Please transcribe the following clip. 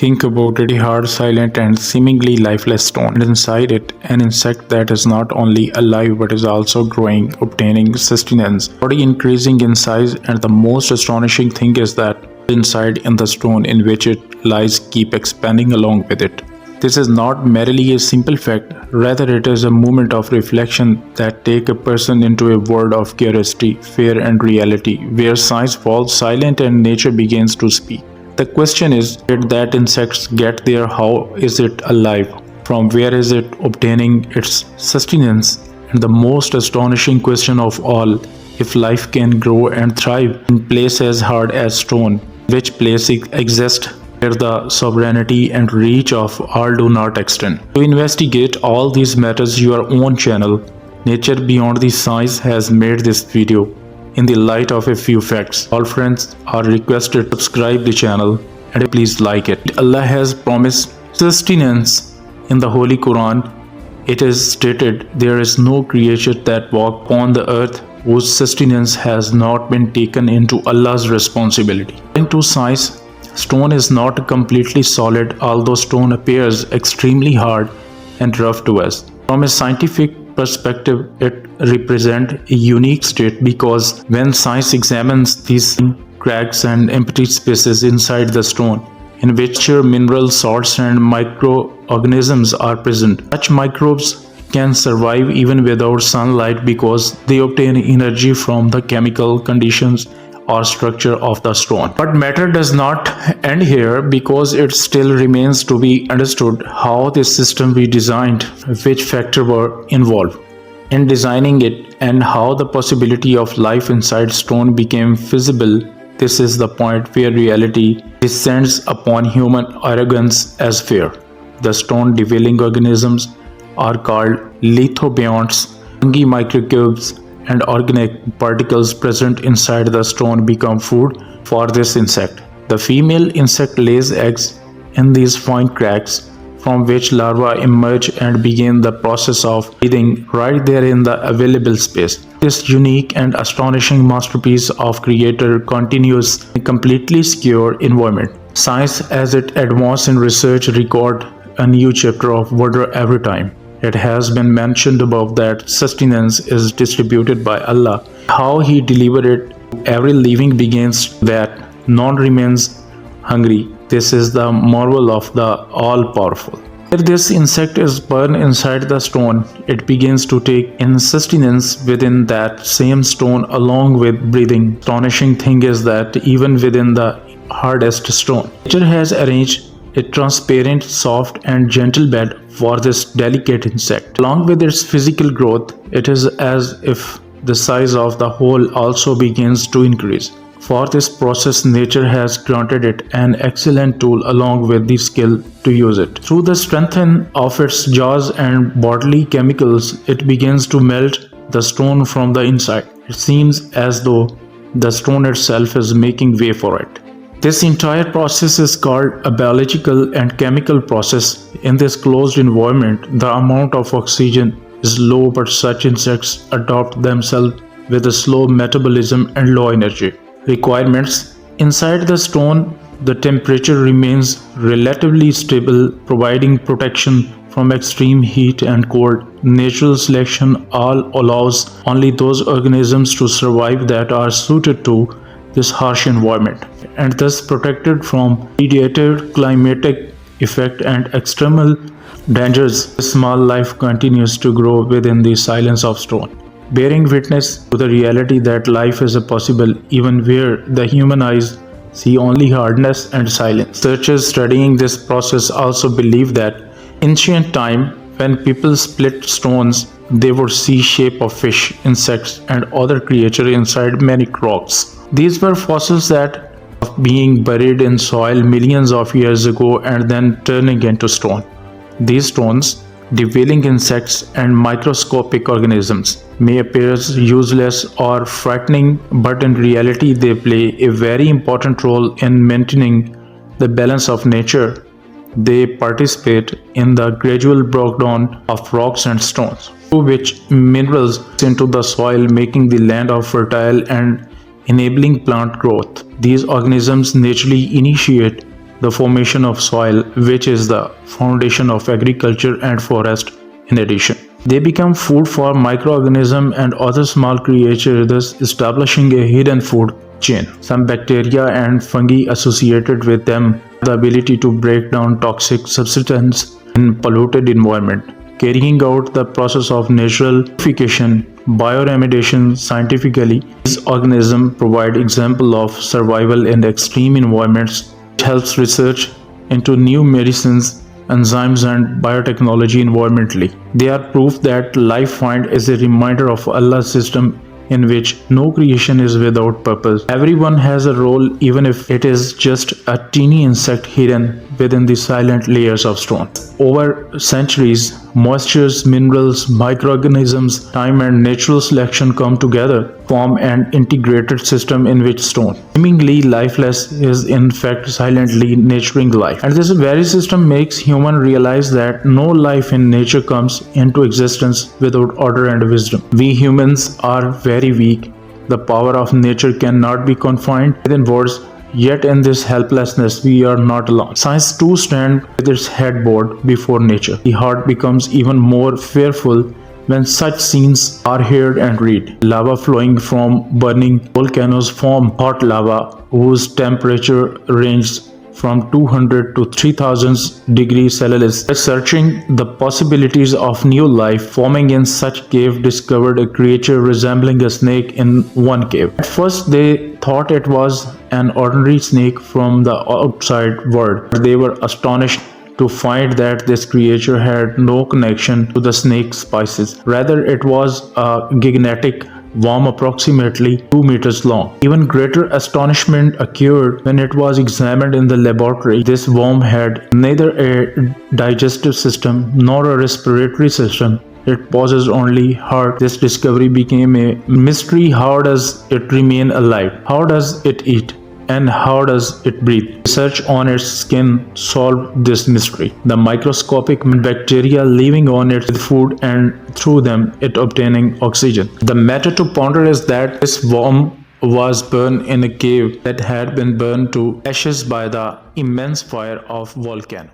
Think about it, a hard, silent, and seemingly lifeless stone, and inside it, an insect that is not only alive but is also growing, obtaining sustenance, body increasing in size, and the most astonishing thing is that inside in the stone in which it lies keep expanding along with it. This is not merely a simple fact, rather it is a moment of reflection that take a person into a world of curiosity, fear and reality, where science falls silent and nature begins to speak. The question is, did that insects get there? How is it alive? From where is it obtaining its sustenance? And the most astonishing question of all, if life can grow and thrive in place as hard as stone, which place it exists where the sovereignty and reach of all do not extend. To investigate all these matters, your own channel, Nature Beyond the Science, has made this video in the light of a few facts. All friends are requested to subscribe the channel and please like it. Allah has promised sustenance in the Holy Quran. It is stated, there is no creature that walk upon the earth whose sustenance has not been taken into Allah's responsibility. According to science, stone is not completely solid, although stone appears extremely hard and rough to us. From a scientific perspective, it represents a unique state because when science examines these cracks and empty spaces inside the stone, in which mineral salts and microorganisms are present, such microbes can survive even without sunlight because they obtain energy from the chemical conditions or structure of the stone. But matter does not end here because it still remains to be understood how this system we designed, which factors were involved in designing it, and how the possibility of life inside stone became feasible. This is the point where reality descends upon human arrogance as fear. The stone-dwelling organisms are called lithobionts. Fungi, microbes, and organic particles present inside the stone become food for this insect. The female insect lays eggs in these fine cracks from which larvae emerge and begin the process of breathing right there in the available space. This unique and astonishing masterpiece of creator continues in a completely secure environment. Science, as it advances in research, record a new chapter of wonder every time. It has been mentioned above that sustenance is distributed by Allah. How He delivered it, every living begins that none remains hungry. This is the marvel of the all-powerful. If this insect is burned inside the stone, it begins to take in sustenance within that same stone along with breathing. Astonishing thing is that even within the hardest stone, nature has arranged a transparent, soft and gentle bed for this delicate insect. Along with its physical growth, it is as if the size of the hole also begins to increase. For this process, nature has granted it an excellent tool along with the skill to use it. Through the strengthening of its jaws and bodily chemicals, it begins to melt the stone from the inside. It seems as though the stone itself is making way for it. This entire process is called a biological and chemical process. In this closed environment, the amount of oxygen is low, but such insects adapt themselves with a slow metabolism and low energy requirements. Inside the stone, the temperature remains relatively stable, providing protection from extreme heat and cold. Natural selection allows only those organisms to survive that are suited to this harsh environment and thus protected from radiative climatic effect and external dangers. This small life continues to grow within the silence of stone, bearing witness to the reality that life is possible even where the human eyes see only hardness and silence. Researchers studying this process also believe that ancient time, when people split stones, they would see shape of fish, insects and other creatures inside many rocks. These were fossils that being buried in soil millions of years ago and then turning into stone. These stones, dwelling insects and microscopic organisms, may appear useless or frightening, but in reality they play a very important role in maintaining the balance of nature. They participate in the gradual breakdown of rocks and stones, through which minerals into the soil, making the land fertile and enabling plant growth. These organisms naturally initiate the formation of soil, which is the foundation of agriculture and forest in addition. They become food for microorganisms and other small creatures, thus establishing a hidden food chain. Some bacteria and fungi associated with them have the ability to break down toxic substances in polluted environment, carrying out the process of natural purification. Bioremediation scientifically, these organisms provide example of survival in extreme environments, which helps research into new medicines, enzymes and biotechnology environmentally. They are proof that life find is a reminder of Allah's system in which no creation is without purpose. Everyone has a role, even if it is just a teeny insect hidden within the silent layers of stone. Over centuries, moistures, minerals, microorganisms, time and natural selection come together, form an integrated system in which stone, seemingly lifeless, is in fact silently nurturing life. And this very system makes human realize that no life in nature comes into existence without order and wisdom. We humans are very weak. The power of nature cannot be confined within words. Yet in this helplessness, we are not alone. Science too stands with its head bowed before nature. The heart becomes even more fearful when such scenes are heard and read. Lava flowing from burning volcanoes form hot lava whose temperature ranges from 200 to 3000 degrees Celsius. Researching the possibilities of new life forming in such cave discovered a creature resembling a snake in one cave. At first they thought it was an ordinary snake from the outside world, but they were astonished to find that this creature had no connection to the snake species. Rather, it was a gigantic worm approximately 2 meters long. Even greater astonishment occurred when it was examined in the laboratory. This worm had neither a digestive system nor a respiratory system. It possessed only heart. This discovery became a mystery. How does it remain alive? How does it eat? And how does it breathe? Research on its skin solved this mystery. The microscopic bacteria living on its food and through them it obtaining oxygen. The matter to ponder is that this worm was burned in a cave that had been burned to ashes by the immense fire of volcano.